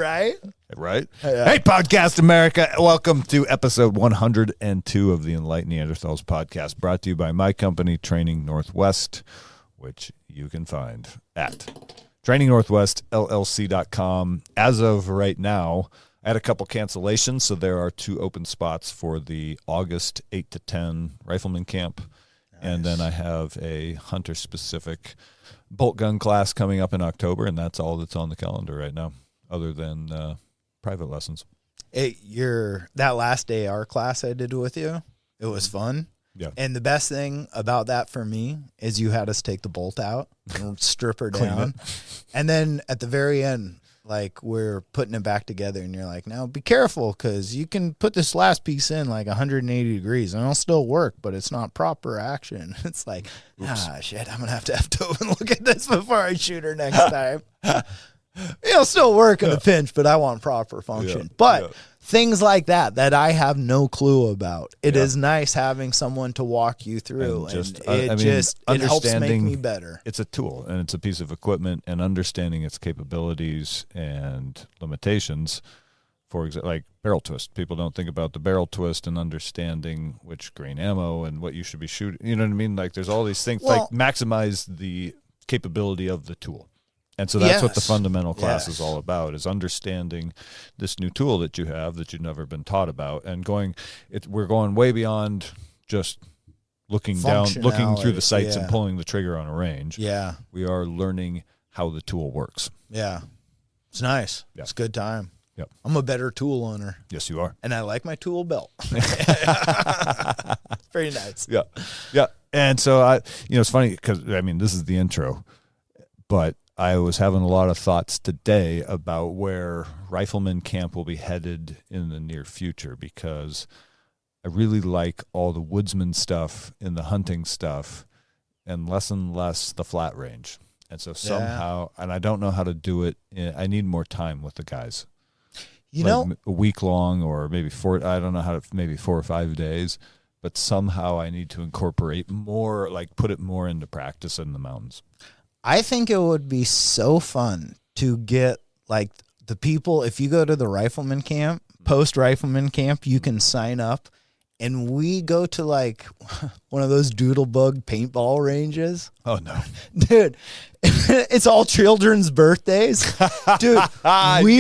Right? Right? Yeah. Hey, Podcast America. Welcome to episode 102 of the Enlightened Neanderthals podcast, brought to you by my company, Training Northwest, which you can find at trainingnorthwestllc.com. As of right now, I had a couple cancellations, so there are 2 open spots for the August 8 to 10 rifleman camp. Nice. And then I have a hunter-specific bolt gun class coming up in October, and that's all that's on the calendar right now, other than private lessons. Hey, that last AR class I did with you, it was fun. Yeah. And the best thing about that for me is you had us take the bolt out and strip her down. And then at the very end, like, we're putting it back together, and you're like, now be careful, because you can put this last piece in like 180 degrees and it'll still work, but it's not proper action. It's like, shit, I'm going to have Tobin look at this before I shoot her next time. It'll still work in a pinch, but I want proper function. Yeah. But things like that I have no clue about. It is nice having someone to walk you through, and it helps make me better. It's a tool, and it's a piece of equipment, and understanding its capabilities and limitations. For example, like barrel twist. People don't think about the barrel twist and understanding which grain ammo and what you should be shooting. You know what I mean? Like, there's all these things, like maximize the capability of the tool. And so that's what the fundamental class is all about, is understanding this new tool that you have that you've never been taught about, and we're going way beyond just looking through the sights and pulling the trigger on a range. Yeah. We are learning how the tool works. Yeah. It's nice. Yeah. It's a good time. Yep. I'm a better tool owner. Yes, you are. And I like my tool belt. Very nice. Yeah. Yeah. And so it's funny because, this is the intro, but I was having a lot of thoughts today about where rifleman camp will be headed in the near future, because I really like all the woodsman stuff and the hunting stuff, and less the flat range. And so somehow, and I don't know how to do it, I need more time with the guys. A week long, or maybe 4 or 5 days, but somehow I need to incorporate more, like put it more into practice in the mountains. I think it would be so fun to get, like, the people, if you go to the rifleman camp, post-rifleman camp, you can sign up, and we go to, like, one of those doodlebug paintball ranges. Oh, no. Dude, it's all children's birthdays. Dude, you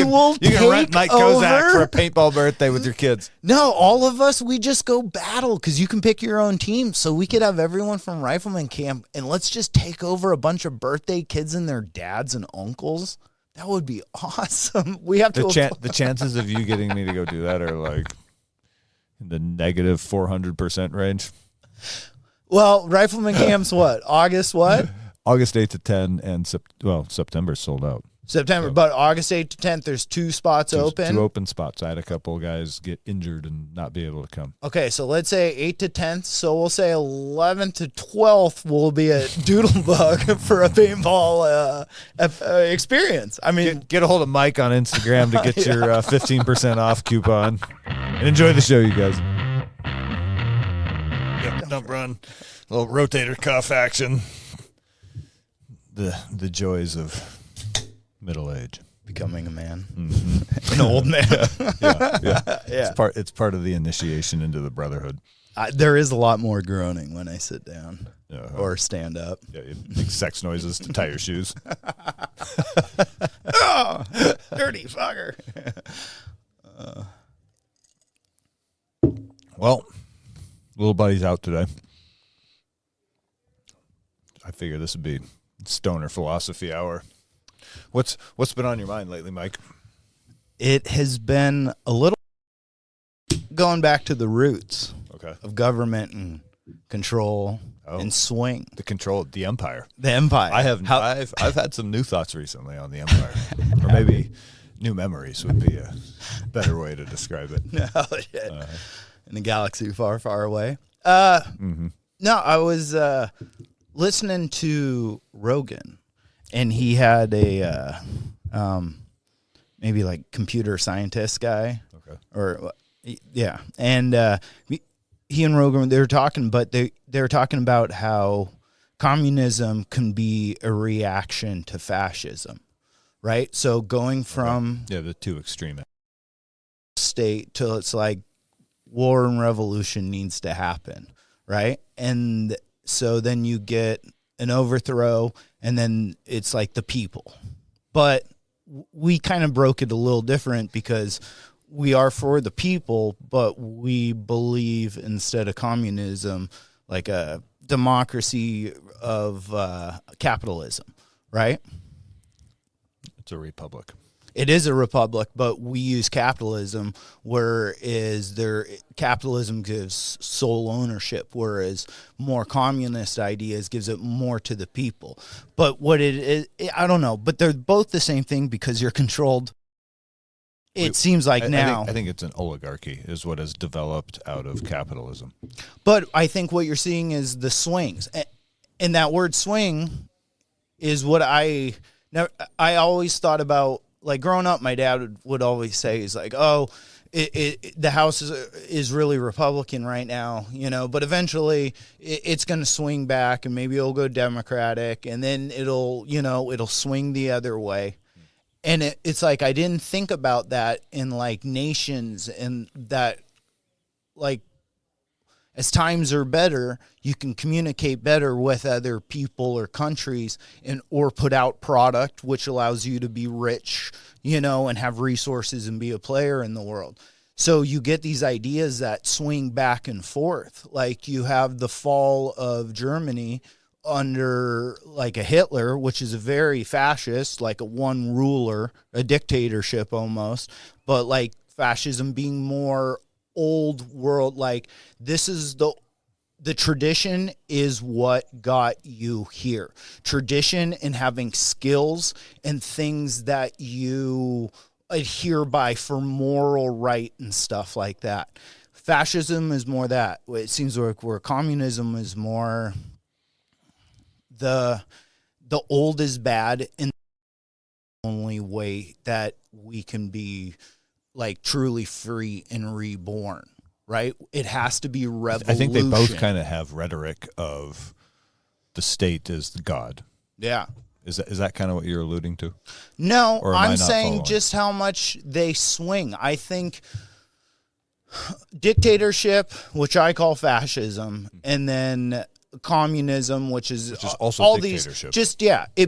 can rent Mike Kozak for a paintball birthday with your kids. No, all of us, we just go battle, because you can pick your own team. So we could have everyone from rifleman camp, and let's just take over a bunch of birthday kids and their dads and uncles. That would be awesome. We have the chances of you getting me to go do that are like in the negative 400% range. Well, rifleman camp's what? August what? August 8 to 10, and September's sold out. September, but August 8 to 10th, there's 2 spots open. 2 open spots. I had a couple of guys get injured and not be able to come. Okay, so let's say 8 to 10th. So we'll say 11th to 12th will be at Doodlebug for a paintball experience. I mean, get a hold of Mike on Instagram to get your 15% off coupon. And enjoy the show, you guys. Yep, dump run, a little rotator cuff action. The joys of middle age, becoming a man, an old man. Yeah. It's part of the initiation into the brotherhood. There is a lot more groaning when I sit down or stand up. Yeah, you make sex noises to tie your shoes. Oh, dirty fucker. Well, little buddy's out today. I figure this would be stoner philosophy hour. What's been on your mind lately, Mike? It has been a little going back to the roots of government and control and swing. The empire. The empire. I've had some new thoughts recently on the empire, or maybe new memories would be a better way to describe it. Oh, shit. In a galaxy far, far away. No, I was listening to Rogan, and he had a maybe like computer scientist guy. Okay. Or yeah, and he and Rogan, they were talking, but they were talking about how communism can be a reaction to fascism. right? So going from the two extreme. state till it's like war and revolution needs to happen, right? And so then you get an overthrow, and then it's like the people. But we kind of broke it a little different because we are for the people, but we believe instead of communism, like a democracy of capitalism, right? It's a republic. It is a republic, but we use capitalism, whereas capitalism gives sole ownership, whereas more communist ideas gives it more to the people. But what it is, I don't know, but they're both the same thing because you're controlled. It seems like now. I think it's an oligarchy is what has developed out of capitalism. But I think what you're seeing is the swings. And that word swing is what I always thought about. Like growing up, my dad would always say, he's like, oh, the House is really Republican right now, but eventually it's going to swing back and maybe it'll go Democratic and then it'll swing the other way. And it's like, I didn't think about that in like nations, and that like as times are better, you can communicate better with other people or countries or put out product, which allows you to be rich, and have resources and be a player in the world. So you get these ideas that swing back and forth. Like you have the fall of Germany under like a Hitler, which is a very fascist, like a one ruler, a dictatorship almost, but like fascism being more old world, like this is the tradition is what got you here. Tradition and having skills and things that you adhere by for moral right and stuff like that. Fascism is more that. It seems like where communism is more the old is bad, and the only way that we can be like truly free and reborn, right? It has to be revolution. I think they both kind of have rhetoric of the state is the God. Yeah. Is that kind of what you're alluding to? No, I'm saying following? Just how much they swing. I think dictatorship, which I call fascism, and then communism, which is also all dictatorship.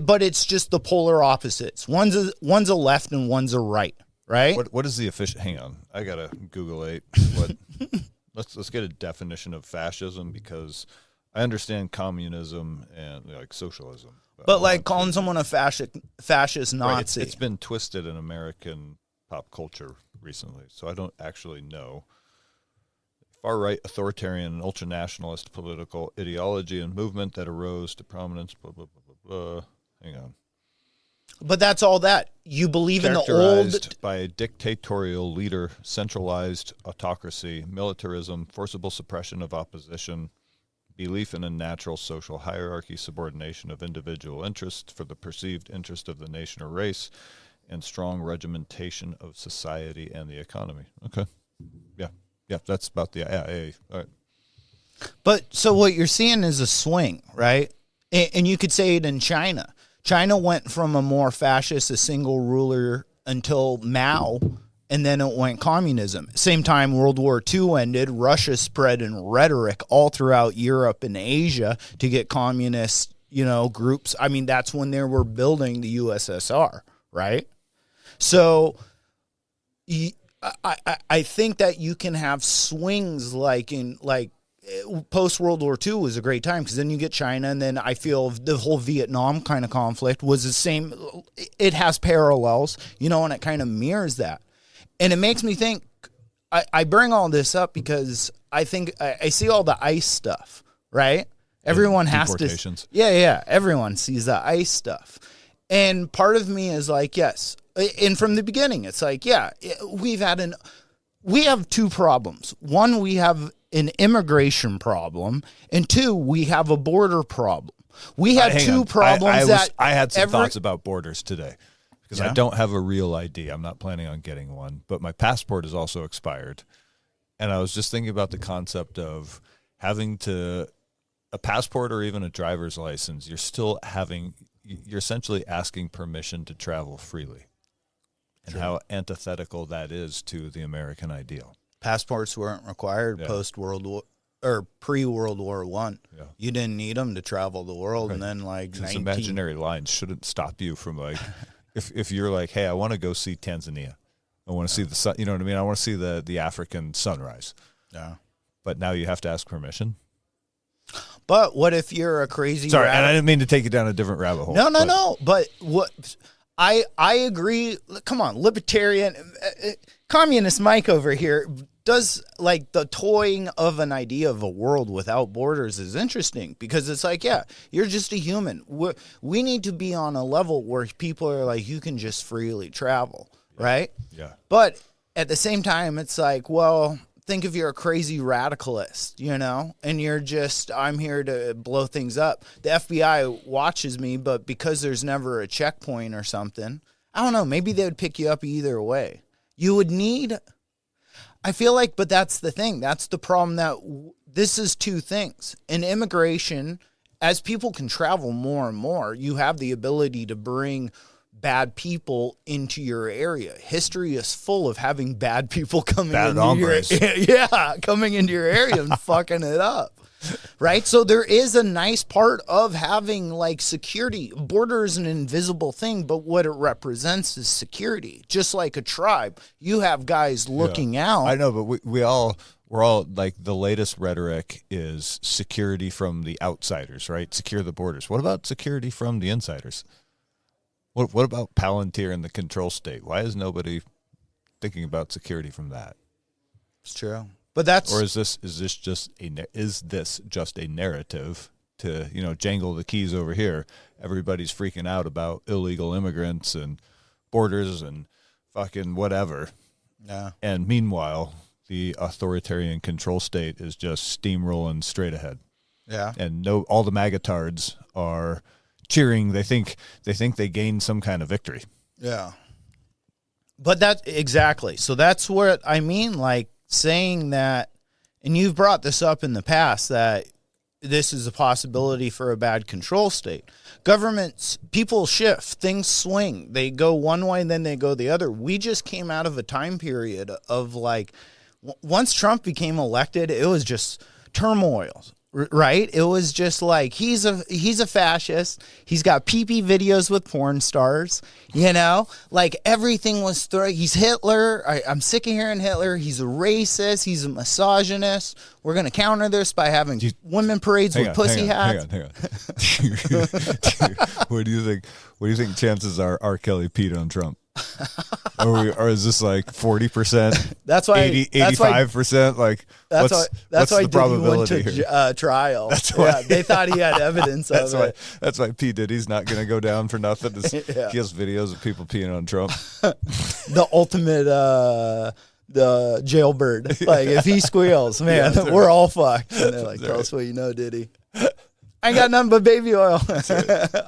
But it's just the polar opposites. One's a left and one's a right. Right? What is the official? Hang on, I gotta Google it. What? let's get a definition of fascism, because I understand communism and like socialism, but like calling someone a fascist Nazi, right, it's been twisted in American pop culture recently, so I don't actually know. Far right, authoritarian, and ultra nationalist political ideology and movement that arose to prominence. Blah blah blah blah blah. Hang on. But that's all that. You believe in the old... Characterized by a dictatorial leader, centralized autocracy, militarism, forcible suppression of opposition, belief in a natural social hierarchy, subordination of individual interest for the perceived interest of the nation or race, and strong regimentation of society and the economy. Okay. Yeah, that's about the... Yeah, all right. But so what you're seeing is a swing, right? And you could say it in China. China went from a more fascist, a single ruler until Mao, and then it went communism. Same time World War II ended, Russia spread in rhetoric all throughout Europe and Asia to get communist, groups. I mean, that's when they were building the USSR, right? So I think that you can have swings like post World War II was a great time, because then you get China, and then I feel the whole Vietnam kind of conflict was the same. It has parallels, and it kind of mirrors that. And it makes me think, I bring all this up because I think I see all the ICE stuff, right? Everyone has to. Yeah. Everyone sees the ICE stuff. And part of me is like, yes. And from the beginning, it's like, yeah, we have two problems. One, we have an immigration problem, and two, we have a border problem. We have two problems I had some thoughts about borders today, because I don't have a real ID. I'm not planning on getting one, but my passport is also expired. And I was just thinking about the concept of having a passport or even a driver's license. You're still having you're essentially asking permission to travel freely, and how antithetical that is to the American ideal. Passports weren't required post World War or pre World War I. Yeah. You didn't need them to travel the world, and then like these imaginary lines shouldn't stop you from like, if you're like, hey, I want to go see Tanzania, I want to see the sun. You know what I mean? I want to see the African sunrise. Yeah. But now you have to ask permission. But what if you're a crazy? Sorry, and I didn't mean to take you down a different rabbit hole. No. But what I agree. Come on, libertarian, communist Mike over here does like the toying of an idea of a world without borders is interesting because it's like, yeah, you're just a human. We need to be on a level where people are like, you can just freely travel, right? Yeah. But at the same time, it's like, well, think if you're a crazy radicalist, you know, and you're just, I'm here to blow things up. The FBI watches me, but because there's never a checkpoint or something, I don't know, maybe they would pick you up either way. You would need, I feel like, but that's the thing. That's the problem that this is two things. In immigration, as people can travel more and more, you have the ability to bring bad people into your area. History is full of having bad people coming into your area and fucking it up. Right? So there is a nice part of having like security. Border is an invisible thing, but what it represents is security. Just like a tribe, you have guys looking out. I know, but we're all like, the latest rhetoric is security from the outsiders, right? Secure the borders. What about security from the insiders? What about Palantir and the control state? Why is nobody thinking about security from that? It's true, but that's, or is this just a narrative to, you know, jangle the keys over here? Everybody's freaking out about illegal immigrants and borders and fucking whatever. Yeah. And meanwhile, the authoritarian control state is just steamrolling straight ahead. Yeah. And all the magatards are cheering. They think they gained some kind of victory. Yeah. But that's exactly. So that's what I mean, like saying that, and you've brought this up in the past, that this is a possibility for a bad control state. Governments, people shift, things swing. They go one way and then they go the other. We just came out of a time period of like, once Trump became elected, it was just turmoil. Right? It was just like, he's a fascist. He's got pee-pee videos with porn stars, you know, like everything was he's Hitler. I'm sick of hearing Hitler. He's a racist. He's a misogynist. We're going to counter this by having women parades with pussy hats. Hang on. What do you think chances are R. Kelly peed on Trump? Or is this like 40%? That's why 85%. Like that's why the probability went to trial. That's why they thought he had evidence of it. That's why P. Diddy's not going to go down for nothing. He has videos of people peeing on Trump. The ultimate the jailbird. Like if he squeals, man, we're all fucked. And they're like, tell us what you know, Diddy. I ain't got nothing but baby oil.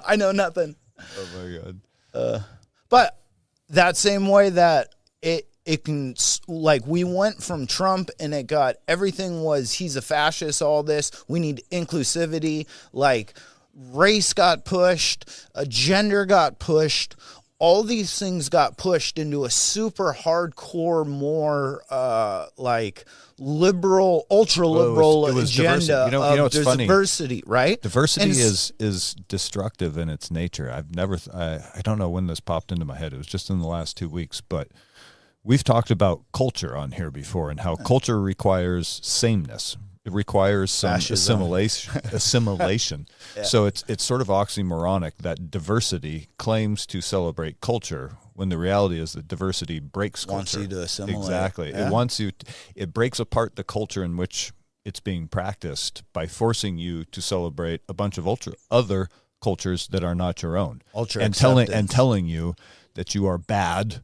I know nothing. Oh my God. But that same way that it can, like, we went from Trump and it got, everything was, he's a fascist, all this, we need inclusivity, like race got pushed, gender got pushed, all these things got pushed into a super hardcore, more like liberal, ultra liberal agenda. You know what's funny? Diversity, right? Diversity is destructive in its nature. I don't know when this popped into my head. It was just in the last 2 weeks, but we've talked about culture on here before and how culture requires sameness. It requires some assimilation. Yeah. So it's sort of oxymoronic that diversity claims to celebrate culture when the reality is that diversity breaks culture. Wants you to assimilate. Exactly. Yeah. It breaks apart the culture in which it's being practiced by forcing you to celebrate a bunch of other cultures that are not your own. And telling you that you are bad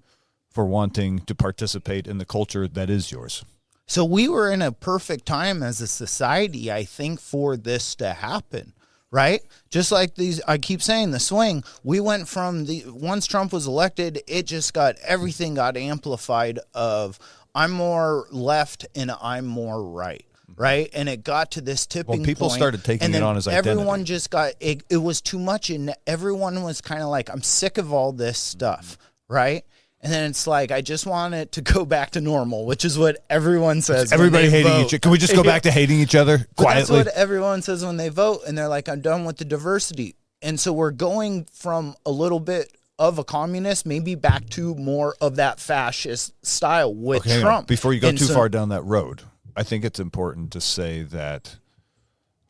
for wanting to participate in the culture that is yours. So we were in a perfect time as a society, I think, for this to happen, right? Just like I keep saying, the swing, we went from once Trump was elected, everything got amplified of I'm more left and I'm more right. right? And it got to this tipping people point, started taking and then it on as identity. everyone just got it. It was too much, and everyone was kind of like, "I'm sick of all this stuff," right? And then it's like, I just want it to go back to normal, which is what everyone says. Everybody hating each other. Can we just go back to hating each other quietly? That's what everyone says when they vote, and they're like, "I'm done with the diversity." And so we're going from a little bit of a communist, maybe back to more of that fascist style with Trump. Before you go too far down that road, I think it's important to say that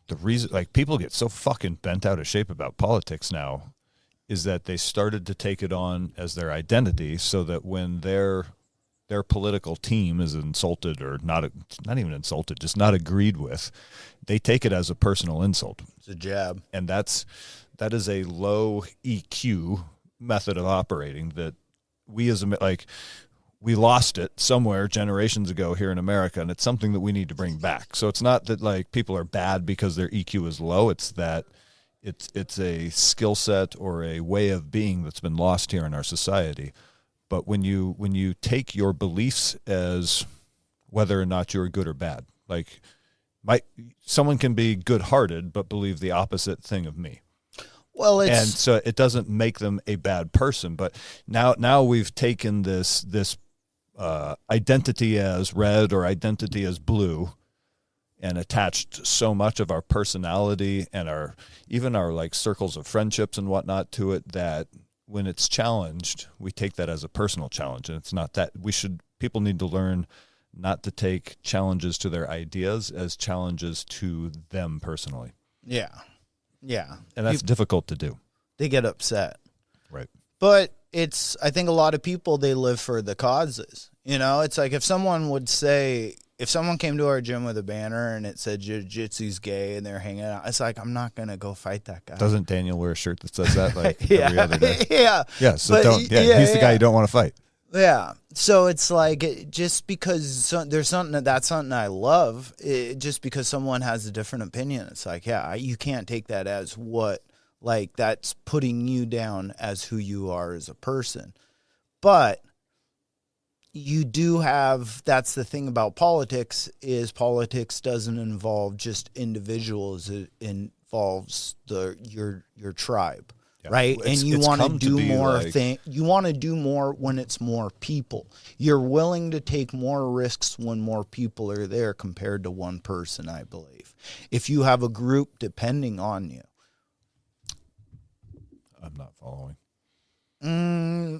the reason, like, people get so fucking bent out of shape about politics now is that they started to take it on as their identity, so that when their political team is insulted, or not even insulted, just not agreed with, they take it as a personal insult. It's a jab. And that is a low EQ method of operating that we we lost it somewhere generations ago here in America, and it's something that we need to bring back. So it's not that like people are bad because their EQ is low, it's that it's a skill set or a way of being that's been lost here in our society. But when you take your beliefs as whether or not you're good or bad, like someone can be good-hearted but believe the opposite thing of me. Well, and so it doesn't make them a bad person. But now we've taken this identity as red or identity as blue, and attached so much of our personality and even our like circles of friendships and whatnot to it, that when it's challenged, we take that as a personal challenge. And it's not that. People need to learn not to take challenges to their ideas as challenges to them personally. Yeah. Yeah. And that's difficult to do. They get upset. Right. But I think a lot of people, they live for the causes. You know, it's like if someone came to our gym with a banner and it said jiu-jitsu's gay and they're hanging out, it's like, I'm not going to go fight that guy. Doesn't Daniel wear a shirt that says that every other day? Yeah. Yeah, so he's the guy you don't want to fight. Yeah. So it's like, just because there's something that's something I love, just because someone has a different opinion, it's like, yeah, you can't take that as that's putting you down as who you are as a person. But you do have, that's the thing about politics, is politics doesn't involve just individuals. It involves your tribe. Yeah. Right. And you want to do more you want to do more when it's more people. You're willing to take more risks when more people are there compared to one person, I believe. If you have a group depending on you. I'm not following.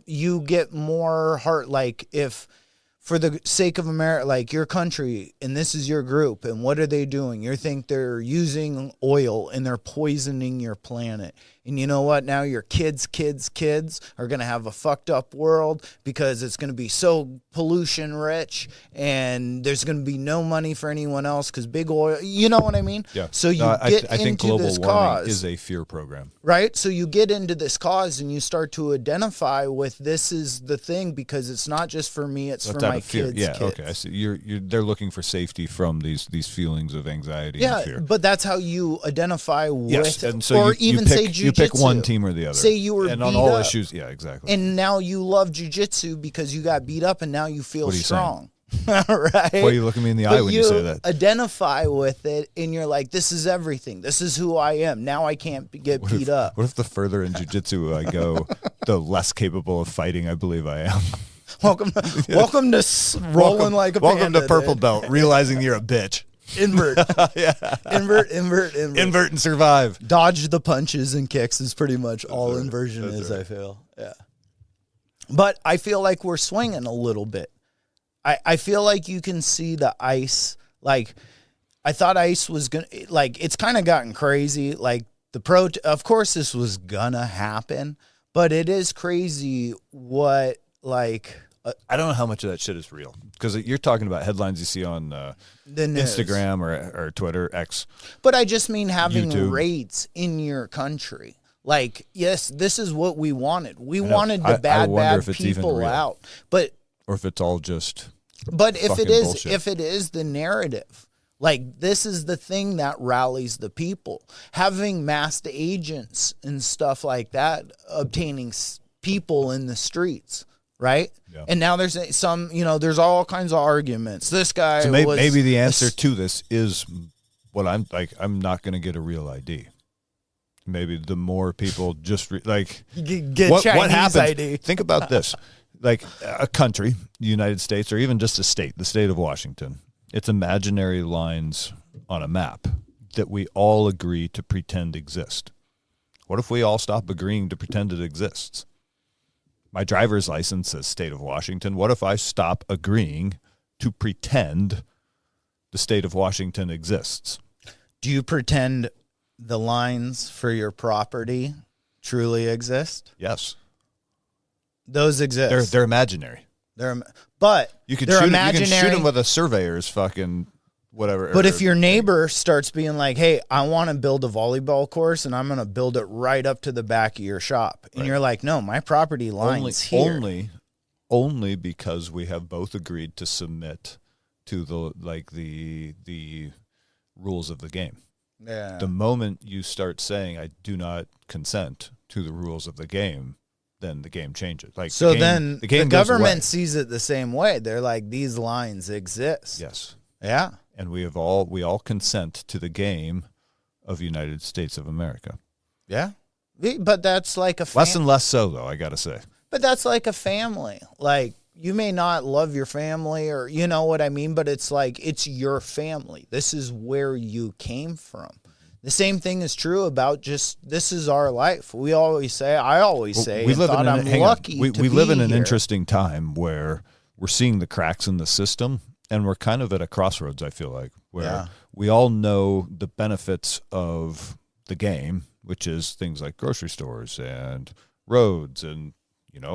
You get more heart, like if for the sake of America, like your country, and this is your group, and what are they doing? You think they're using oil and they're poisoning your planet. And you know what? Now your kids are going to have a fucked up world because it's going to be so pollution rich, and there's going to be no money for anyone else because big oil, you know what I mean? Yeah. So I think global warming is a fear program. Right? So you get into this cause and you start to identify with, this is the thing, because it's not just for me, it's for my kids. Yeah, okay. I see. They're looking for safety from these feelings of anxiety and fear. But that's how you identify with, and so or even say jiu-jitsu. You pick one team or the other. Say you were and beat on all up, issues, yeah, exactly. And now you love jiu-jitsu because you got beat up and now you feel strong. Right? Why you look at me in the eye when you say that? Identify with it, and you're like, this is everything. This is who I am. Now I can't get beat up. What if the further in jiu-jitsu I go, the less capable of fighting I believe I am? Welcome to rolling like a welcome panda, to purple dude. belt, realizing you're a bitch. Invert. Yeah. Invert and survive. Dodge the punches and kicks is pretty much all inversion is, right. I feel. Yeah. But I feel like we're swinging a little bit. I feel like you can see the ice. Like, I thought ice was going to, like, it's kind of gotten crazy. Like, of course this was going to happen, but it is crazy what, like, I don't know how much of that shit is real, because you're talking about headlines you see on the Instagram or Twitter, X. But I just mean having YouTube. raids in your country. Like, yes, this is what we wanted. We wanted the bad people out. Or if it's all just if bullshit. it is the narrative, like, this is the thing that rallies the people. Having masked agents and stuff like that, obtaining people in the streets. right? Yeah. And now there's some, there's all kinds of arguments. This guy So maybe the answer to this is what I'm like. I'm not going to get a real ID. Maybe the more people just get what Chinese happens? ID. Think about this: like a country, the United States, or even just a state, the state of Washington. It's imaginary lines on a map that we all agree to pretend exist. What if we all stop agreeing to pretend it exists? My driver's license says state of Washington. What if I stop agreeing to pretend the state of Washington exists? Do you pretend the lines for your property truly exist? Yes. Those exist. They're imaginary. But you can they're shoot, imaginary. You can shoot them with a surveyor's fucking whatever. But if your neighbor starts being like, hey, I want to build a volleyball course and I'm going to build it right up to the back of your shop. And you're like, no, my property line's here. Only because we have both agreed to submit to the rules of the game. Yeah. The moment you start saying I do not consent to the rules of the game, then the game changes. The government sees it the same way. They're like, these lines exist. Yes. Yeah. And we all consent to the game of United States of America. Yeah. But that's like less and less so, though, I got to say. But that's like a family. Like, you may not love your family or you know what I mean, but it's like, it's your family. This is where you came from. The same thing is true about this is our life. I always say, we live in an here. interesting time where we're seeing the cracks in the system, and we're kind of at a crossroads, I feel like, where we all know the benefits of the game, which is things like grocery stores and roads and,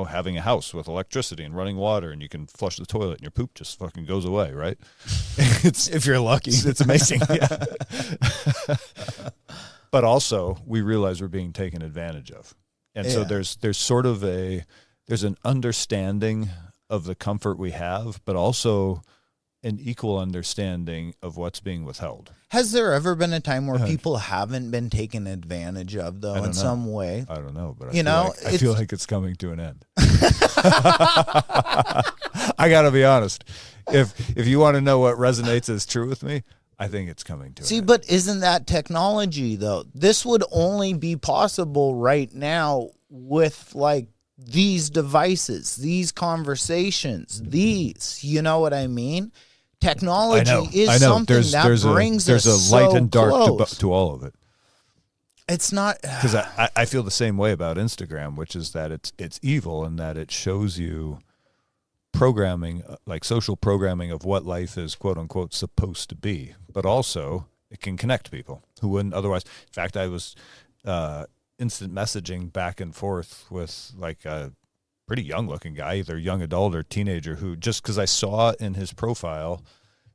having a house with electricity and running water, and you can flush the toilet and your poop just fucking goes away, right? If you're lucky. It's amazing. Yeah. But also, we realize we're being taken advantage of. And so there's sort of there's an understanding of the comfort we have, but also an equal understanding of what's being withheld. Has there ever been a time where people haven't been taken advantage of, though, in some way? I don't know, but I feel like it's coming to an end. I got to be honest. If you want to know what resonates as true with me, I think it's coming to an end. But isn't that technology, though? This would only be possible right now with, these devices, these conversations, you know what I mean? Technology is something that brings us there's a light so and dark close. to all of it. It's not because I feel the same way about Instagram, which is that it's evil and that it shows you programming, like social programming of what life is, quote unquote, supposed to be, but also it can connect people who wouldn't otherwise. In fact, I was instant messaging back and forth with a pretty young looking guy, either young adult or teenager, who just because I saw in his profile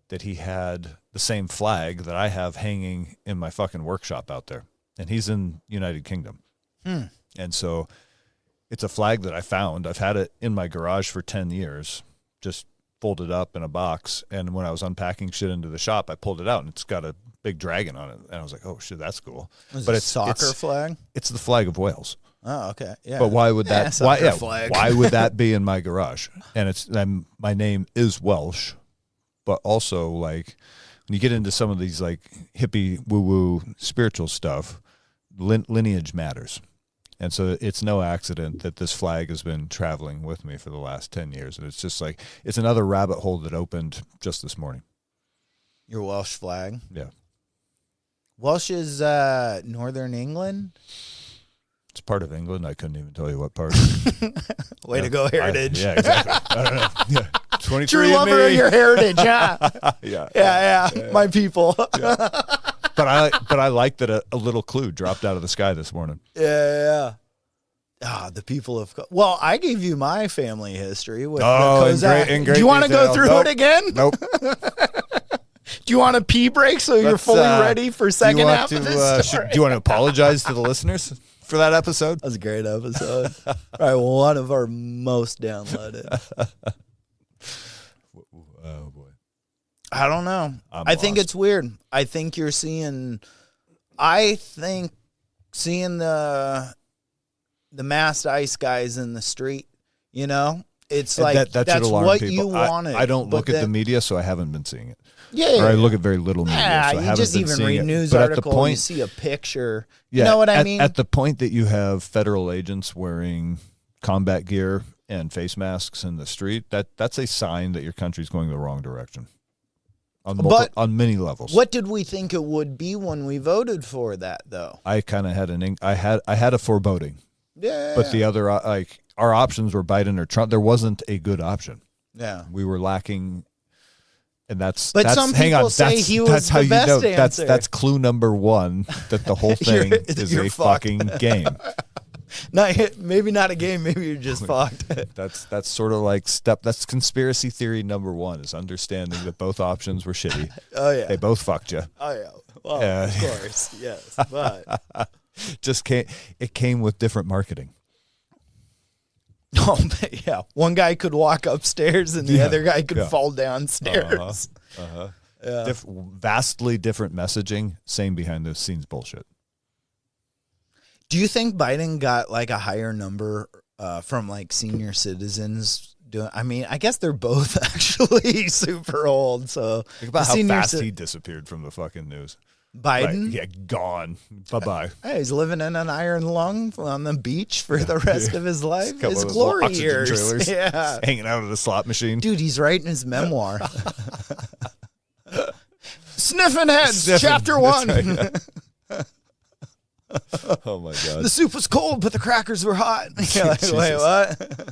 that he had the same flag that I have hanging in my fucking workshop out there. And he's in United Kingdom. And so it's a flag that I found. I've had it in my garage for 10 years, just folded up in a box. And when I was unpacking shit into the shop, I pulled it out and it's got a big dragon on it. And I was like, oh shit, that's cool. But it's soccer flag? It's the flag of Wales. Oh, okay. Yeah. But why would that flag. Why would that be in my garage? And my name is Welsh, but also when you get into some of these hippie woo-woo spiritual stuff, lineage matters. And so it's no accident that this flag has been traveling with me for the last 10 years. And it's just it's another rabbit hole that opened just this morning. Your Welsh flag? Yeah. Welsh is Northern England? It's part of England. I couldn't even tell you what part. Way to go, heritage. Yeah, exactly. I don't know. Yeah. 23 True lover of your heritage, yeah. Yeah. My people. Yeah. But I like that a little clue dropped out of the sky this morning. Yeah. The people of... Well, I gave you my family history with the Kozak. In great Do you want to go detail. through it again? Nope. Do you want a pee break so you're fully ready for second half of this story? Do you want to apologize to the listeners for that episode? That was a great episode. Probably one of our most downloaded. Oh, boy. I don't know. I think it's weird. I think you're seeing the masked ice guys in the street, it's like that that's should alarm what people. you wanted. I don't but look at the media, so I haven't been seeing it. Yeah, or I look at very little media, so I you haven't just been even seeing read it. news But article, at the point, you see a picture. yeah, You know what I mean? At the point that you have federal agents wearing combat gear and face masks in the street, that's a sign that your country's going the wrong direction. On many levels. What did we think it would be when we voted for that, though? I kind of had I had a foreboding. Yeah. But the other, like, our options were Biden or Trump. There wasn't a good option. Yeah. We were lacking. And that's some people say he was the best answer. That's clue number one that the whole thing is a fucking game. Maybe not a game. Maybe you're just fucked. That's sort of like that's conspiracy theory number one, is understanding that both options were shitty. Oh yeah, they both fucked you. Oh yeah, well, of course, yes, but it came with different marketing. Oh yeah, one guy could walk upstairs and the other guy could fall downstairs. Yeah. Vastly different messaging, same behind the scenes bullshit. Do you think Biden got like a higher number from like senior citizens? I mean, I guess they're both actually super old. So think about how fast he disappeared from the fucking news. Biden? Like, yeah, gone. Bye-bye. Hey, he's living in an iron lung on the beach for the rest of his life. His glory years. Trailers, yeah. Hanging out at a slot machine. Dude, he's writing his memoir. Sniffing Heads, Chapter 1. Right, yeah. Oh, my God. The soup was cold, but the crackers were hot. You're like, wait, what?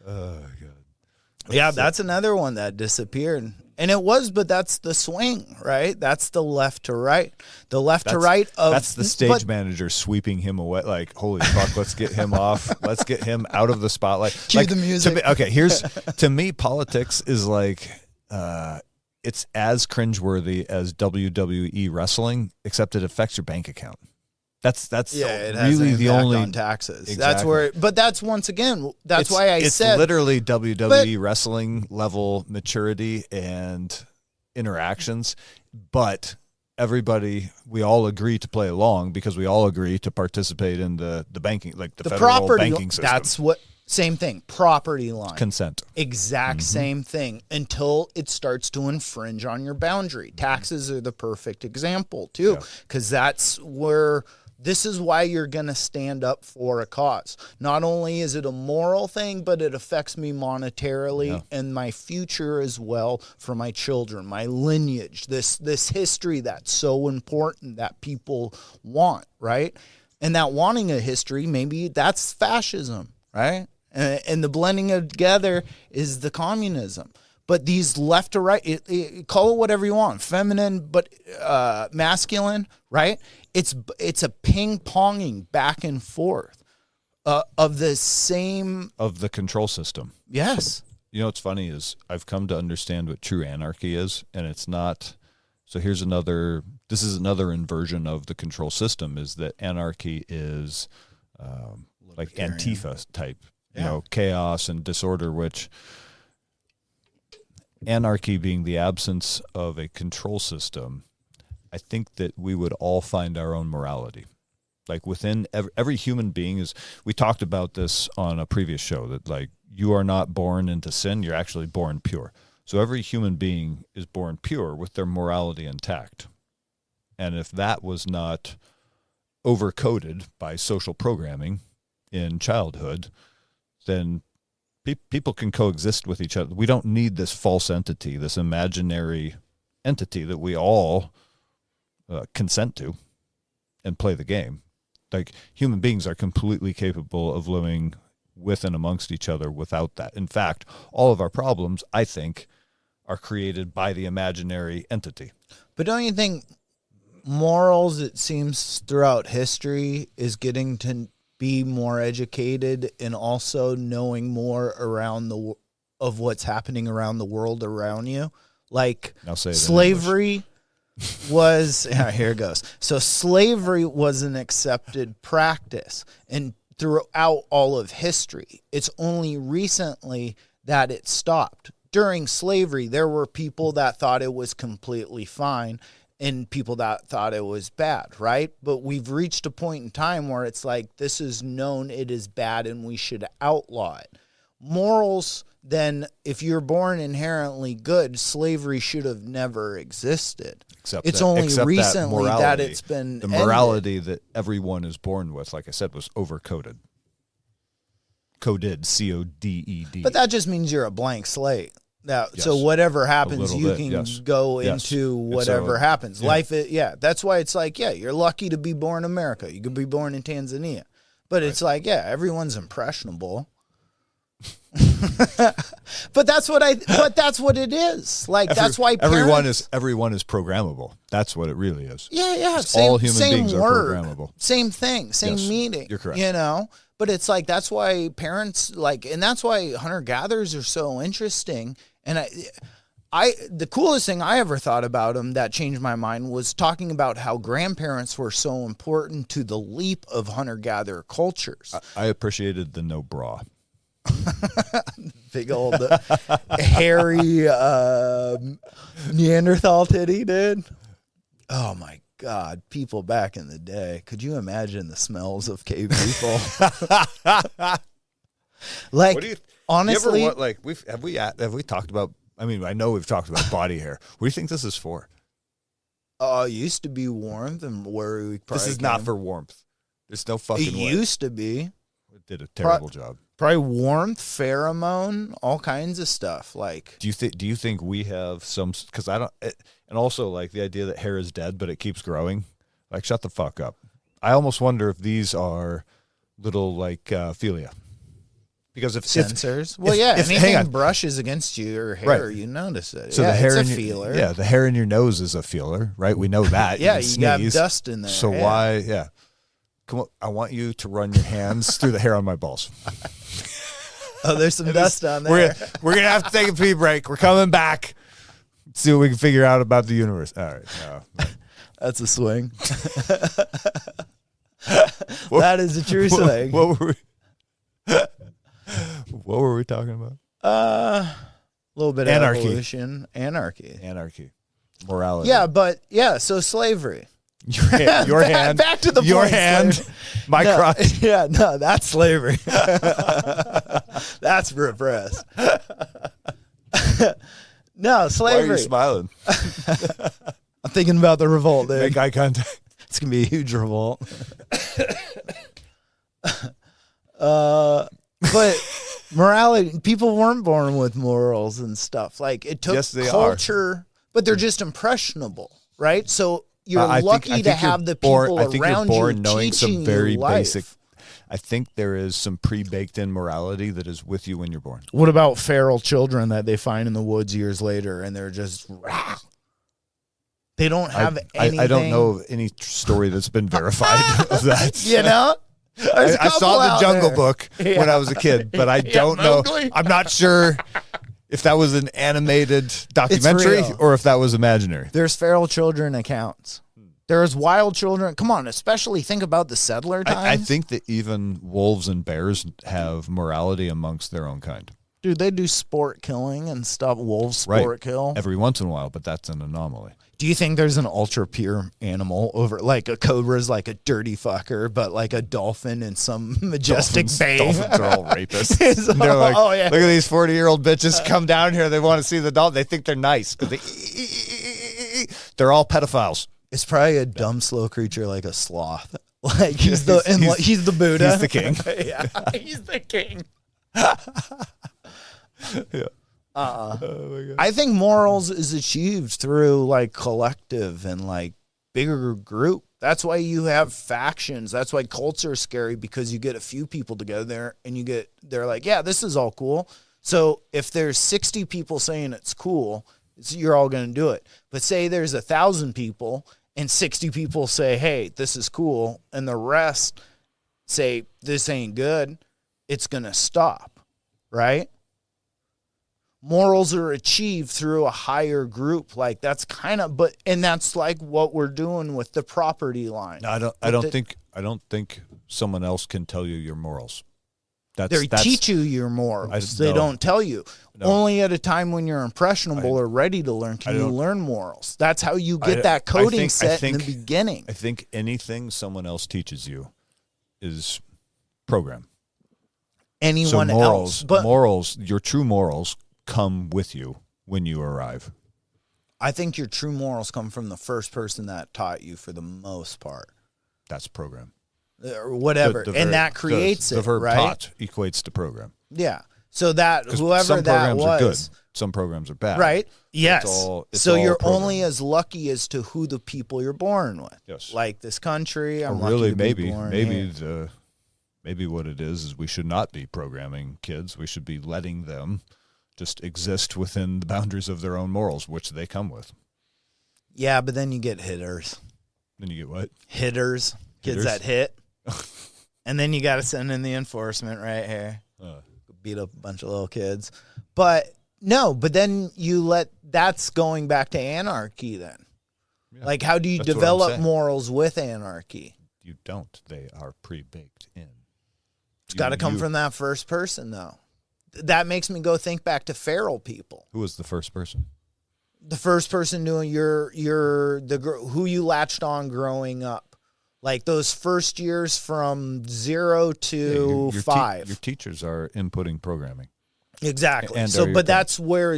Oh, God. Yeah, that's another one that disappeared. And it was, but that's the swing, right? That's the left to right. The left to right of... That's the stage manager sweeping him away. Like, holy fuck, let's get him off. Let's get him out of the spotlight. Cue the music. To me, politics is like... it's as cringeworthy as WWE wrestling, except it affects your bank account. That's it really has the only on taxes. Exactly. That's where, but that's once again. That's why I said it's literally WWE wrestling level maturity and interactions. But everybody, we all agree to play along because we all agree to participate in the banking, like the federal banking system. That's what. Same thing, property line. Consent. Exact same thing until it starts to infringe on your boundary. Taxes are the perfect example, too, because that's where this is why you're going to stand up for a cause. Not only is it a moral thing, but it affects me monetarily and my future as well for my children, my lineage, this history that's so important that people want, right? And that wanting a history, maybe that's fascism, right? And the blending of together is the communism. But these left to right, call it whatever you want, feminine but masculine, right? It's a ping-ponging back and forth of the same... Of the control system. Yes. You know what's funny is I've come to understand what true anarchy is, and it's not... So this is another inversion of the control system, is that anarchy is like Antifa type. You know, chaos and disorder, which anarchy being the absence of a control system, I think that we would all find our own morality. Like within every human being is, we talked about this on a previous show, that like you are not born into sin, you're actually born pure. So every human being is born pure with their morality intact. And if that was not overcoded by social programming in childhood, then people can coexist with each other. We don't need this false entity, this imaginary entity that we all consent to and play the game. Like human beings are completely capable of living with and amongst each other without that. In fact, all of our problems, I think, are created by the imaginary entity. But don't you think morals, it seems throughout history, is getting to be more educated and also knowing more around of what's happening around the world around you? Like slavery was, here it goes. So slavery was an accepted practice and throughout all of history. It's only recently that it stopped. During slavery, there were people that thought it was completely fine. and people that thought it was bad, right? But we've reached a point in time where it's like, this is known, it is bad, and we should outlaw it. Morals, then, if you're born inherently good, slavery should have never existed. Except only recently that it's been the morality that everyone is born with, like I said, was overcoded. Coded, C-O-D-E-D. But that just means you're a blank slate. So whatever happens, you can go into whatever happens. Yeah. Life, that's why it's like, you're lucky to be born in America. You could be born in Tanzania. But it's like, everyone's impressionable. But that's what it is. Like, that's why everyone is programmable. That's what it really is. Yeah. All human beings are programmable. Same thing, same meaning. You're correct. But it's like, that's why parents and that's why hunter-gatherers are so interesting. And the coolest thing I ever thought about them that changed my mind was talking about how grandparents were so important to the leap of hunter-gatherer cultures. I appreciated the no bra. Big old hairy Neanderthal titty, dude. Oh my God, people back in the day. Could you imagine the smells of cave people? Honestly, you ever, have we talked about? I mean, I know we've talked about body hair. What do you think this is for? It used to be warmth, and where we. This is not for warmth. There's no fucking way. It used to be. It did a terrible job. Probably warmth, pheromone, all kinds of stuff. Like, do you think we have some? Because I don't. And also, like, the idea that hair is dead, but it keeps growing. Like, shut the fuck up. I almost wonder if these are little philia. Because if sensors, anything brushes against your hair, you notice it. So the hair it's a feeler. The hair in your nose is a feeler, right? We know that. You got dust in there. So why? Yeah. Come on, I want you to run your hands through the hair on my balls. Oh, there's some dust on there. We're gonna have to take a pee break. We're coming back. Let's see what we can figure out about the universe. All right. That's a swing. That is a true swing. What were we talking about? A little bit of evolution. Anarchy. Morality. So slavery. Your hand. Back to the your point, hand. slavery. My crotch. Yeah, no, that's slavery. That's repressed. No, slavery. Why are you smiling? I'm thinking about the revolt, dude. Make eye contact. It's gonna be a huge revolt. But morality, people weren't born with morals and stuff. Like, it took culture, but they're just impressionable, right? So you're lucky to have the people around you knowing teaching some very you life. basic. I think there is some pre-baked in morality that is with you when you're born. What about feral children that they find in the woods years later, and they're just they don't have anything? I don't know of any story that's been verified of that. I saw the Jungle Book when I was a kid, but I don't know. I'm not sure if that was an animated documentary or if that was imaginary. There's feral children accounts. There's wild children. Come on, especially think about the settler times. I think that even wolves and bears have morality amongst their own kind. Dude, they do sport killing and stuff. Wolves sport kill. Every once in a while, but that's an anomaly. Do you think there's an ultra pure animal over, like a cobra's like a dirty fucker, but like a dolphin in some majestic bay? Dolphins are all rapists. They're like, look at these 40-year-old bitches come down here. They want to see the dolphin. They think they're nice because they're all pedophiles. It's probably a dumb, slow creature like a sloth. Like he's the Buddha. He's the king. He's the king. Yeah. I think morals is achieved through like collective and like bigger group. That's why you have factions. That's why cults are scary, because you get a few people together and they're like, yeah, this is all cool. So if there's 60 people saying it's cool, you're all going to do it. But say there's 1,000 people and 60 people say, hey, this is cool, and the rest say this ain't good, it's going to stop, right? Morals are achieved through a higher group. Like that's and that's like what we're doing with the property line. No, I don't think someone else can tell you your morals. They teach you your morals. They no. don't tell you. No. Only at a time when you're impressionable or ready to learn can you learn morals. That's how you get that coding set in the beginning. I think anything someone else teaches you is program. Anyone else. But morals, your true morals come with you when you arrive. I think your true morals come from the first person that taught you for the most part. That's program. Or whatever. And that creates it, the verb right? taught equates to program. Yeah. So that whoever some that programs was. are good. Some programs are bad. Right. Yes. So you're only as lucky as to who the people you're born with. Yes. Like this country, I'm or really lucky to be born here. Maybe what it is we should not be programming kids. We should be letting them just exist within the boundaries of their own morals, which they come with. Yeah, but then you get hitters. Then you get what? Hitters. Kids that hit. And then you got to send in the enforcement right here. Beat up a bunch of little kids. But then that's going back to anarchy then. Yeah, like, how do you develop morals with anarchy? You don't. They are pre-baked in. It's got to come from that first person, though. That makes me go think back to feral people. Who was the first person? The first person doing who you latched on growing up. Like those first years from 0 to 5. Your teachers are inputting programming. Exactly. But that's where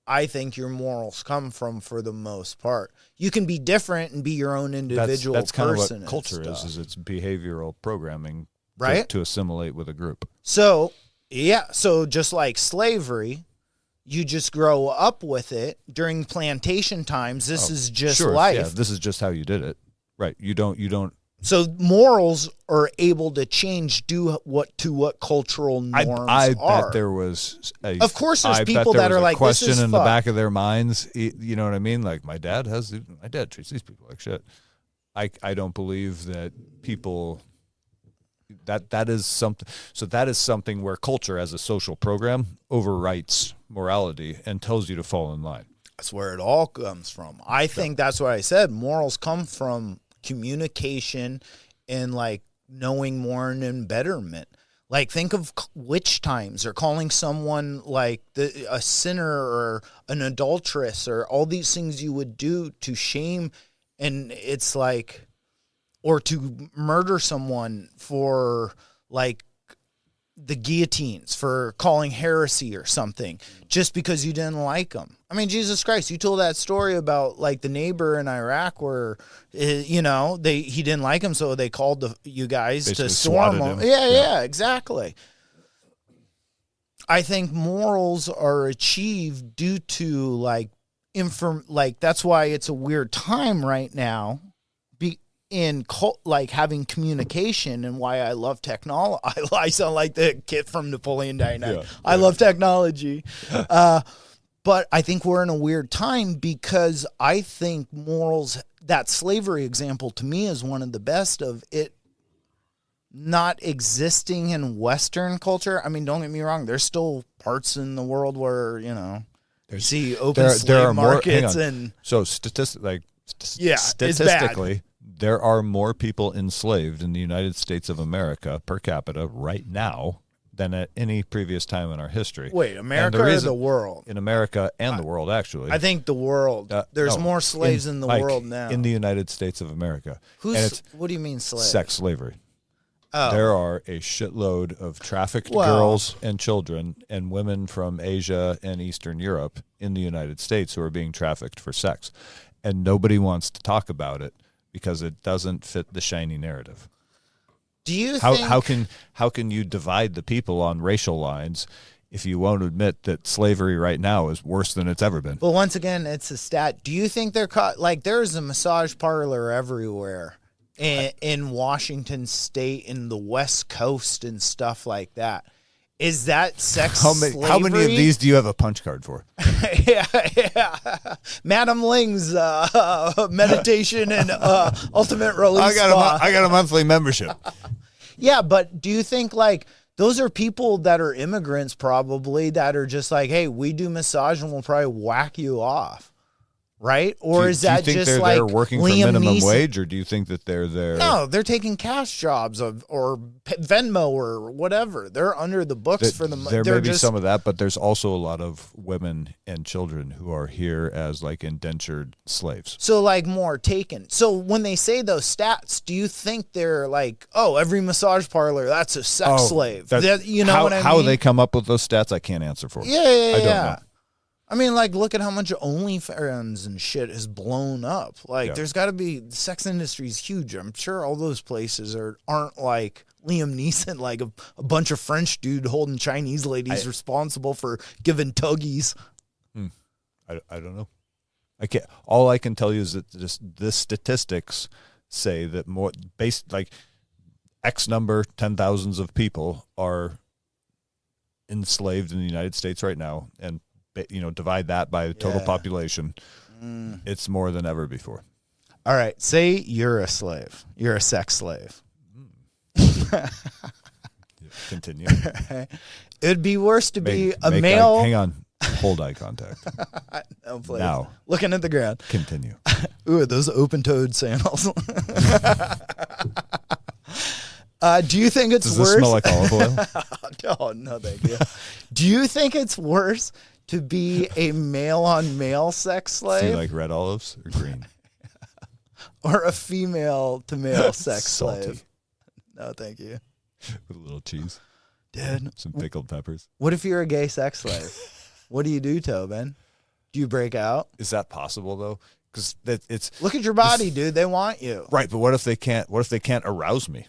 I think your morals come from for the most part. You can be different and be your own individual person. That's kind of what culture is it's behavioral programming, right? To assimilate with a group. So, yeah. So just like slavery, you just grow up with it during plantation times. This is just life. Yeah, this is just how you did it. Right. You don't. So morals are able to change to what cultural norms I are. bet there was. Of course, there's people that are like, question this is in the back of their minds. You know what I mean? Like my dad treats these people like shit. I don't believe that people. That is something. So that is something where culture, as a social program, overwrites morality and tells you to fall in line. That's where it all comes from. I think that's what I said. Morals come from communication and like knowing more and betterment. Like think of witch times or calling someone like a sinner or an adulteress or all these things you would do to shame. And it's like, or to murder someone for like the guillotines, for calling heresy or something just because you didn't like them. I mean, Jesus Christ, you told that story about like the neighbor in Iraq where, he didn't like him. So they called you guys basically to storm him. Yeah, exactly. I think morals are achieved due to like that's why it's a weird time right now in like having communication, and why I love technology. I sound like the kid from Napoleon Dynamite. Yeah. I love technology. But I think we're in a weird time because I think morals, that slavery example to me is one of the best of it not existing in Western culture. I mean, don't get me wrong. There's still parts in the world where, you see open slave markets and so statistically, there are more people enslaved in the United States of America per capita right now than at any previous time in our history. Wait, America or the world? In America and the world, actually. I think the world. There's more slaves in the world now. In the United States of America. What do you mean slave? Sex slavery. Oh. There are a shitload of trafficked girls and children and women from Asia and Eastern Europe in the United States who are being trafficked for sex. And nobody wants to talk about it because it doesn't fit the shiny narrative. Do you how can you divide the people on racial lines if you won't admit that slavery right now is worse than it's ever been? Well, once again, it's a stat. Do you think they're like there's a massage parlor everywhere in Washington State, in the West Coast and stuff like that? Is that sex slavery? How many of these do you have a punch card for? yeah. Madam Ling's meditation and ultimate release. I got a monthly membership. Yeah, but do you think like those are people that are immigrants probably that are just like, hey, we do massage and we'll probably whack you off? right? Or is that do you think just they're like there working Liam for minimum Neeson? wage, or do you think that they're there? No, they're taking cash jobs or Venmo or whatever. They're under the books for the. There may be some of that, but there's also a lot of women and children who are here as like indentured slaves. So like more taken. So when they say those stats, do you think they're like, oh, every massage parlor, that's a sex slave? You know what I mean? How they come up with those stats, I can't answer for. Yeah. I don't know. I mean, like, look at how much OnlyFans and shit has blown up. Like, there's got to be, the sex industry is huge. I'm sure all those places aren't like Liam Neeson, like a bunch of French dude holding Chinese ladies responsible for giving tuggies. I don't know. I can't. All I can tell you is that the statistics say that more based like X number, 10,000s of people are enslaved in the United States right now, and divide that by the total population. It's more than ever before. All right. Say you're a slave. You're a sex slave. Continue. It'd be worse to be a male. Hang on. Hold eye contact. No, please. Now. Looking at the ground. Continue. Ooh, those open-toed sandals. Do you think it's worse? Does worse? this smell like olive oil? No, thank you. Do you think it's worse to be a male-on-male sex slave? Do you like red olives or green? Or a female-to-male sex Salty. slave? No, thank you. With a little cheese. Dude. Some pickled peppers. What if you're a gay sex slave? What do you do, Tobin? Do you break out? Is that possible, though? Because it's... Look at your body, dude. They want you. Right, but what if they can't arouse me?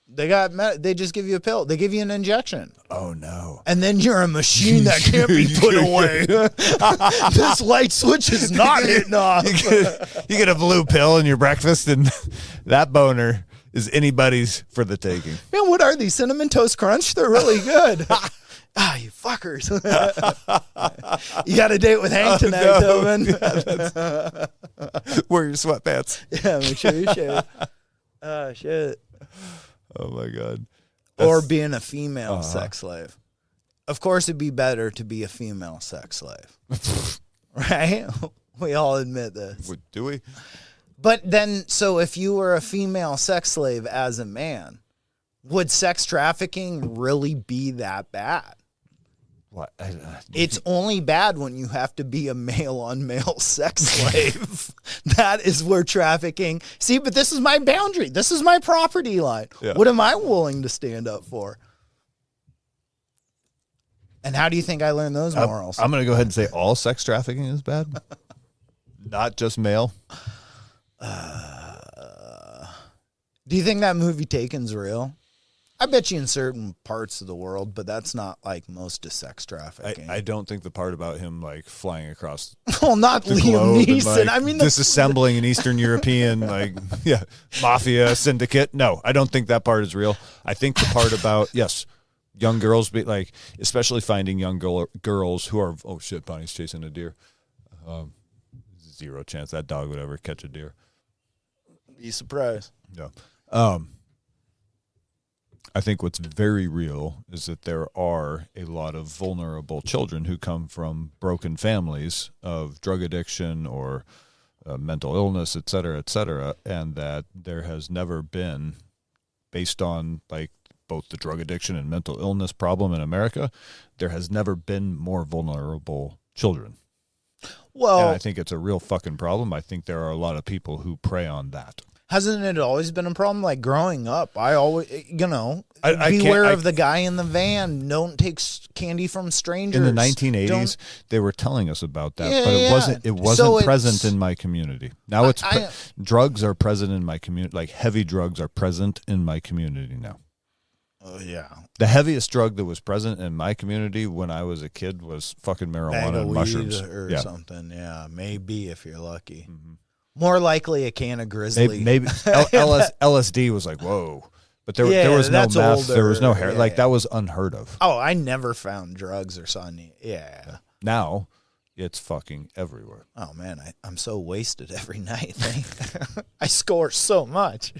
They just give you a pill. They give you an injection. Oh, no. And then you're a machine that can't be put away. This light switch is not hitting off. You get a blue pill in your breakfast, and that boner is anybody's for the taking. Man, what are these? Cinnamon Toast Crunch? They're really good. You fuckers. You got a date with Hank tonight, Tobin. Wear your sweatpants. Yeah, make sure you shave. Oh, shit. Oh, my God. Or being a female sex slave. Of course, it'd be better to be a female sex slave. Right? We all admit this. Do we? But then, so if you were a female sex slave as a man, would sex trafficking really be that bad? What? It's only bad when you have to be a male-on-male sex slave. That is where trafficking... See, but this is my boundary. This is my property line. Yeah. What am I willing to stand up for? And how do you think I learned those morals? I'm going to go ahead and say all sex trafficking is bad. Not just male. Do you think that movie Taken's real? I bet you in certain parts of the world, but that's not like most of sex trafficking. I don't think the part about him like flying across well, not Liam Neeson. Like, I mean, disassembling an Eastern European mafia syndicate. No, I don't think that part is real. I think the part about young girls be like, especially finding young girls who are Bonnie's chasing a deer. Zero chance that dog would ever catch a deer. Be surprised. Yeah. I think what's very real is that there are a lot of vulnerable children who come from broken families of drug addiction or mental illness, et cetera, and that there has never been, based on like both the drug addiction and mental illness problem in America, there has never been more vulnerable children. Well, and I think it's a real fucking problem. I think there are a lot of people who prey on that. Hasn't it always been a problem? Like growing up, I always, beware of the guy in the van. Don't take candy from strangers. In the 1980s, they were telling us about that, but it wasn't present in my community. Now drugs are present in my community. Like heavy drugs are present in my community now. Oh yeah. The heaviest drug that was present in my community when I was a kid was fucking marijuana and mushrooms or something. Yeah, maybe if you're lucky. Mm-hmm. More likely a can of Grizzly. Maybe LSD was like, whoa. But there was no meth. There was no hair. Like, that was unheard of. Oh, I never found drugs or saw any. Yeah. Now, it's fucking everywhere. Oh, man. I'm so wasted every night. I score so much.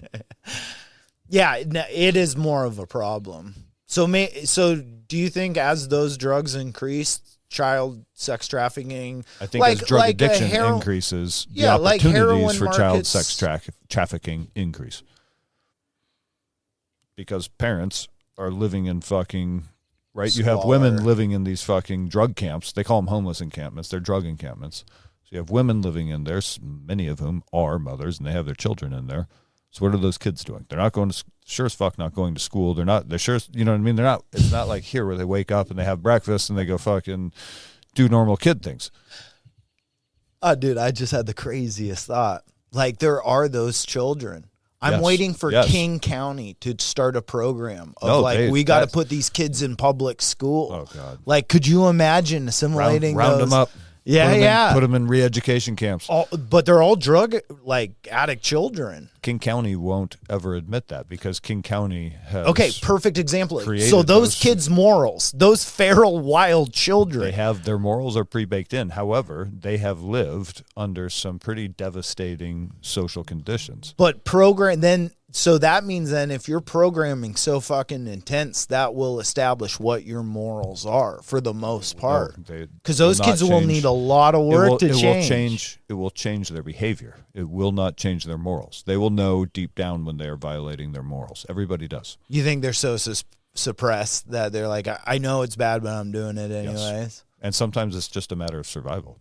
Yeah, it is more of a problem. So do you think as those drugs increase, child sex trafficking. I think as drug addiction increases, the opportunities for child sex trafficking increase. Because parents are living in fucking, right? You have women living in these fucking drug camps. They call them homeless encampments. They're drug encampments. So you have women living in there, many of whom are mothers, and they have their children in there. So what are those kids doing? They're not going to, sure as fuck not going to school. They're sure, you know what I mean? It's not like here where they wake up and they have breakfast and they go fucking do normal kid things. Dude, I just had the craziest thought. Like, there are those children. I'm waiting for King County to start a program of we got to put these kids in public school. Oh God! Like, could you imagine assimilating round them up? Yeah, put them in re-education camps. But they're all drug addict children. King County won't ever admit that because King County has perfect example. So those kids' morals, those feral wild children, their morals are pre-baked in. However, they have lived under some pretty devastating social conditions. But so that means then if you're programming so fucking intense, that will establish what your morals are for the most part. Because those kids will need a lot of work to change. It will change their behavior. It will not change their morals. They will know deep down when they are violating their morals. Everybody does. You think they're so suppressed that they're like, I know it's bad, but I'm doing it anyways? Yes. And sometimes it's just a matter of survival.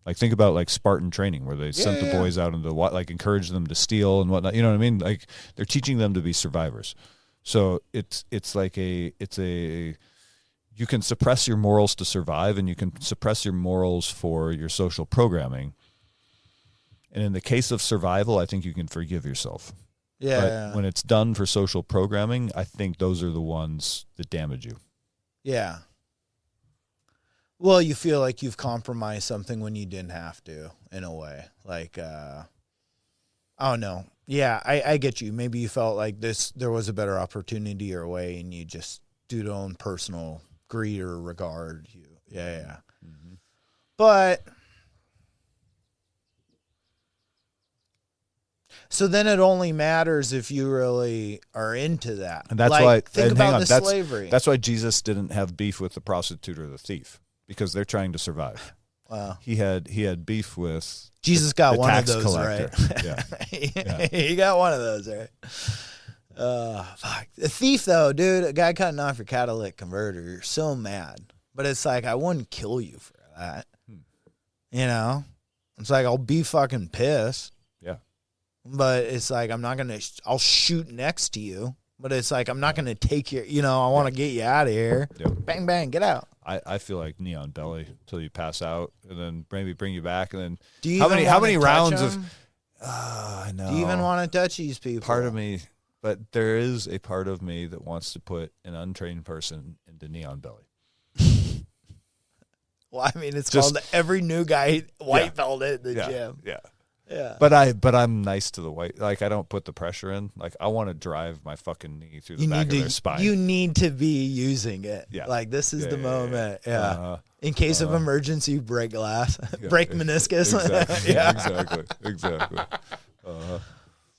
Like, think about like Spartan training, where they sent the boys out into encourage them to steal and whatnot. You know what I mean? Like, they're teaching them to be survivors. So it's you can suppress your morals to survive, and you can suppress your morals for your social programming. And in the case of survival, I think you can forgive yourself. Yeah. But when it's done for social programming, I think those are the ones that damage you. Yeah. Well, you feel like you've compromised something when you didn't have to, in a way. Like, oh no. Yeah, I get you. Maybe you felt like there was a better opportunity your way, and you just, due to own personal greed or regard, yeah. Mm-hmm. But, so then it only matters if you really are into that. And that's why, think about the slavery. That's why Jesus didn't have beef with the prostitute or the thief. Because they're trying to survive. Wow. He had beef with Jesus got the one tax of those, collector. right? Yeah. He got one of those, right? Fuck. A thief, though, dude, a guy cutting off your catalytic converter, you're so mad. But it's like, I wouldn't kill you for that. You know? It's like, I'll be fucking pissed. Yeah. But it's like, I'll shoot next to you. But it's like, I'm not going to take your, I want to get you out of here. Yep. Bang, bang, get out. I feel like Neon Belly until you pass out, and then maybe bring you back, and then do you how many rounds of? I know. Do you even want to touch these people? Part of me, but there is a part of me that wants to put an untrained person into Neon Belly. Well, I mean, it's just called every new guy white belt in the gym. Yeah. Yeah. But I'm nice to the white. Like, I don't put the pressure in. Like, I want to drive my fucking knee through the back of their spine. You need to be using it. Yeah. Like, this is the moment. Yeah. In case of emergency, break glass, break meniscus. Exactly. Exactly.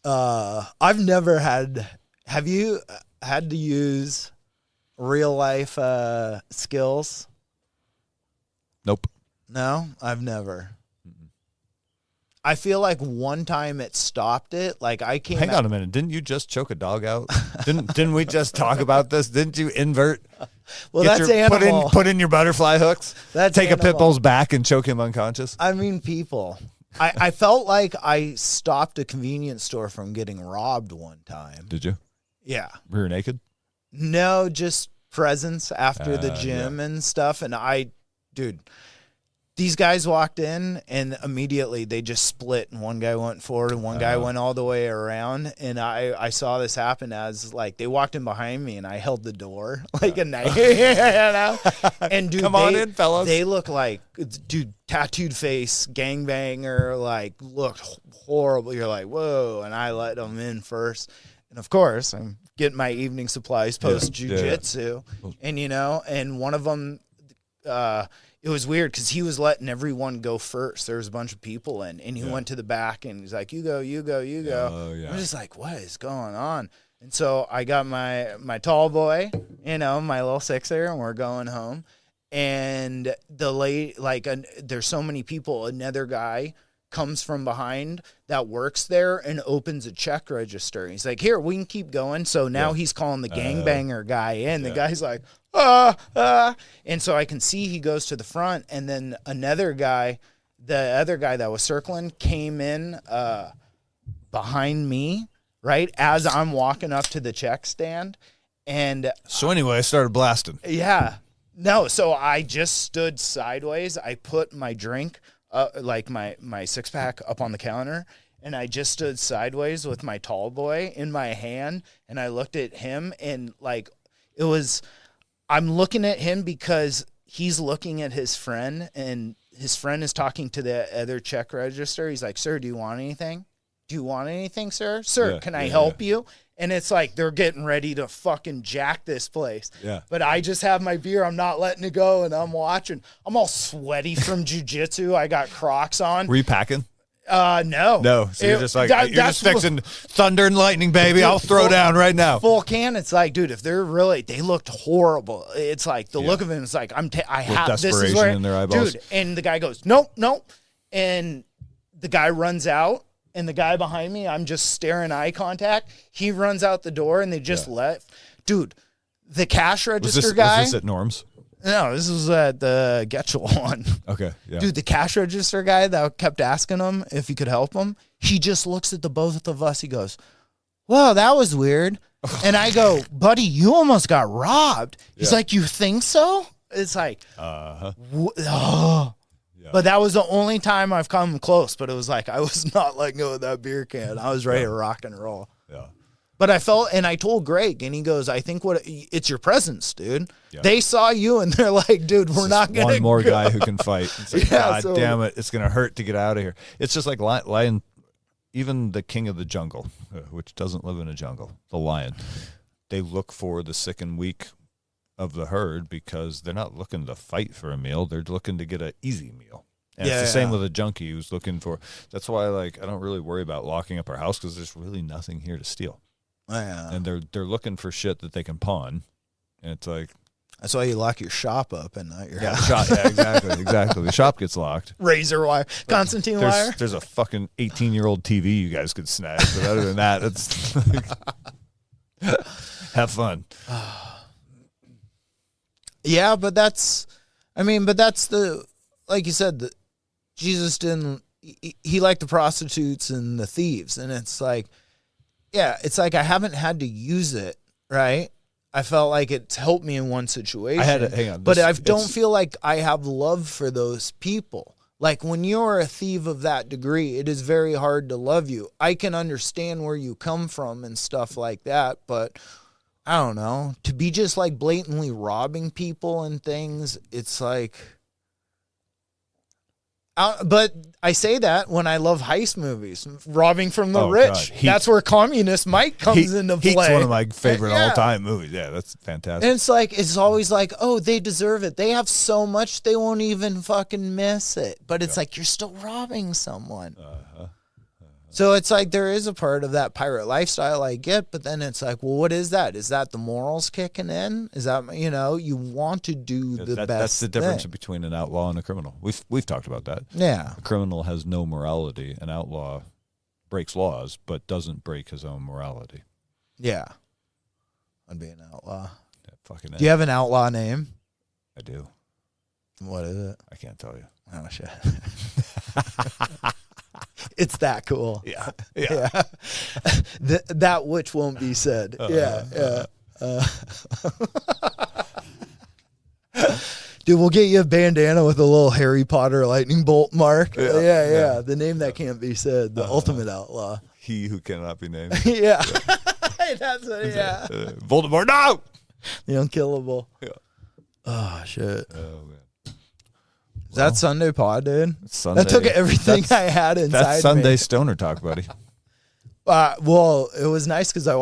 I've never had. Have you had to use real life skills? Nope. No, I've never. I feel like one time it stopped it. Like, I came. Hang on a minute. Didn't you just choke a dog out? Didn't we just talk about this? Didn't you invert? Well, that's animal. Put in your butterfly hooks. Take a pit bull's back and choke him unconscious. I mean, people. I felt like I stopped a convenience store from getting robbed one time. Did you? Yeah. Rear naked? No, just presents after the gym and stuff. And dude. These guys walked in, and immediately they just split, and one guy went forward and one guy went all the way around. And I saw this happen as, like, they walked in behind me, and I held the door like a knife. And dude, come on in, fellas. They look like, dude, tattooed face, gangbanger, like, looked horrible. You're like, whoa. And I let them in first. And of course, I'm getting my evening supplies post jujitsu. And, and one of them, it was weird because he was letting everyone go first. There was a bunch of people in, and he went to the back, and he's like, you go, you go, you go. Oh, yeah. I'm just like, what is going on? And so I got my tall boy, my little sixer, and we're going home. and the late, like, there's so many people. Another guy comes from behind that works there and opens a check register. He's like, here, we can keep going. So now he's calling the gangbanger guy in. The guy's like, and so I can see he goes to the front, and then another guy, the other guy that was circling, came in behind me, right as I'm walking up to the check stand. And so anyway, I started blasting. Yeah. No, so I just stood sideways. I put my drink, like my six-pack up on the counter, and I just stood sideways with my tall boy in my hand, and I looked at him, and like I'm looking at him because he's looking at his friend, and his friend is talking to the other check register. He's like, sir, do you want anything? Do you want anything, sir? Sir, can I help you? And it's like they're getting ready to fucking jack this place. Yeah. But I just have my beer. I'm not letting it go, and I'm watching. I'm all sweaty from jujitsu. I got Crocs on. Were you packing? No. No. So you're just like, you're just fixing thunder and lightning, baby. I'll throw down right now. Full can. It's like, dude, if they looked horrible. It's like the look of him is like, I have desperation this is where, in their eyeballs. Dude. And the guy goes, nope. And the guy runs out. And the guy behind me, I'm just staring eye contact. He runs out the door, and they just left. Dude, the cash register guy. Was this at Norm's? No, this was at the Getchell one. Okay, yeah. Dude, the cash register guy that kept asking him if he could help him, he just looks at the both of us. He goes, well, that was weird. And I go, buddy, you almost got robbed. He's like, you think so? It's like, But that was the only time I've come close. But it was like I was not letting go of that beer can. I was ready to rock and roll. Yeah. But I felt, and I told Greg, and he goes, I think it's your presence, dude. Yeah. They saw you, and they're like, dude, we're not going to one more guy who can fight. It's like, God damn it, it's going to hurt to get out of here. It's just like lion, even the king of the jungle, which doesn't live in a jungle, the lion, they look for the sick and weak of the herd because they're not looking to fight for a meal. They're looking to get an easy meal. And it's the same with a junkie who's looking for. That's why, like, I don't really worry about locking up our house because there's really nothing here to steal. And they're looking for shit that they can pawn, and it's like that's why you lock your shop up and not your house. Exactly. The shop gets locked. Razor wire, Constantine wire. There's a fucking 18-year-old TV you guys could snag, but other than that, it's like, have fun. Yeah, but that's the, like you said, Jesus didn't. He liked the prostitutes and the thieves, and it's like. Yeah, it's like I haven't had to use it, right? I felt like it's helped me in one situation. I had to, hang on. But I don't feel like I have love for those people. Like when you're a thief of that degree, it is very hard to love you. I can understand where you come from and stuff like that, but I don't know. To be just like blatantly robbing people and things, it's like... but I say that when I love heist movies, robbing from the rich. That's where Communist Mike comes into play. Heat's one of my favorite all-time movies. Yeah, that's fantastic. And it's always like, oh, they deserve it. They have so much, they won't even fucking miss it. But it's like, you're still robbing someone. So it's like there is a part of that pirate lifestyle I get, but then it's like, well, what is that? Is that the morals kicking in? Is that, you want to do the best That's the difference thing. Between an outlaw and a criminal. We've talked about that. Yeah. A criminal has no morality. An outlaw breaks laws, but doesn't break his own morality. Yeah. I'd be an outlaw. Do you have an outlaw name? I do. What is it? I can't tell you. Oh, shit. It's that cool. Yeah. That which won't be said. Dude, we'll get you a bandana with a little Harry Potter lightning bolt mark. Yeah. The name that can't be said. The ultimate outlaw. He who cannot be named. Yeah. That's what, Voldemort, no! The unkillable. Yeah. Oh, shit. Oh, man. Is that Sunday pod, dude? Sunday. That took everything I had inside That's Sunday me. stoner talk, buddy. Well, it was nice because I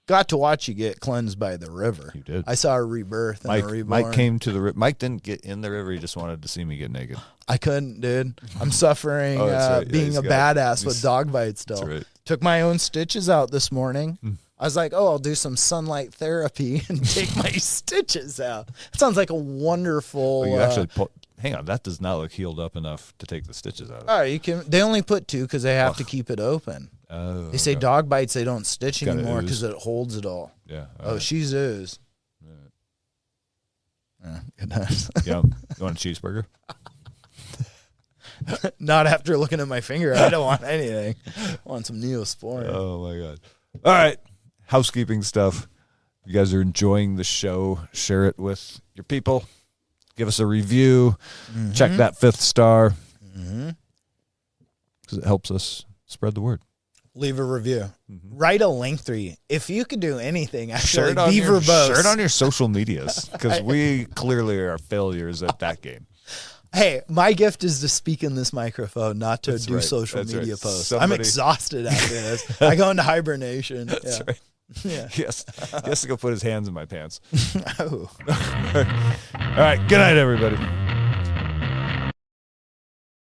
got to watch you get cleansed by the river. You did. I saw a rebirth and a reborn. Mike came to the river. Mike didn't get in the river. He just wanted to see me get naked. I couldn't, dude. I'm suffering right. being a badass with dog bites still. That's right. Took my own stitches out this morning. I was like, oh, I'll do some sunlight therapy and take my stitches out. It sounds like a wonderful. Well, you actually hang on, that does not look healed up enough to take the stitches out of it. Oh, you can. They only put 2 because they have to keep it open. Oh, They say dog bites they don't stitch Gotta anymore ooze. because it holds it all. Yeah. Oh, she's ooze. Good night. Yeah. You want a cheeseburger? Not after looking at my finger. I don't want anything. I want some Neosporin. Oh my God. All right. Housekeeping stuff. You guys are enjoying the show. Share it with your people. Give us a review. Check that 5th star. Because it helps us spread the word. Leave a review. Write a link 3. If you could do anything, actually, Share be verbose. Share it on your social medias. Because we clearly are failures at that game. Hey, my gift is to speak in this microphone, not to That's do right. social That's media right. posts. Somebody- I'm exhausted after this. I go into hibernation. That's right. Yeah. Yes. He has to go put his hands in my pants. Oh. All right. Good night, everybody.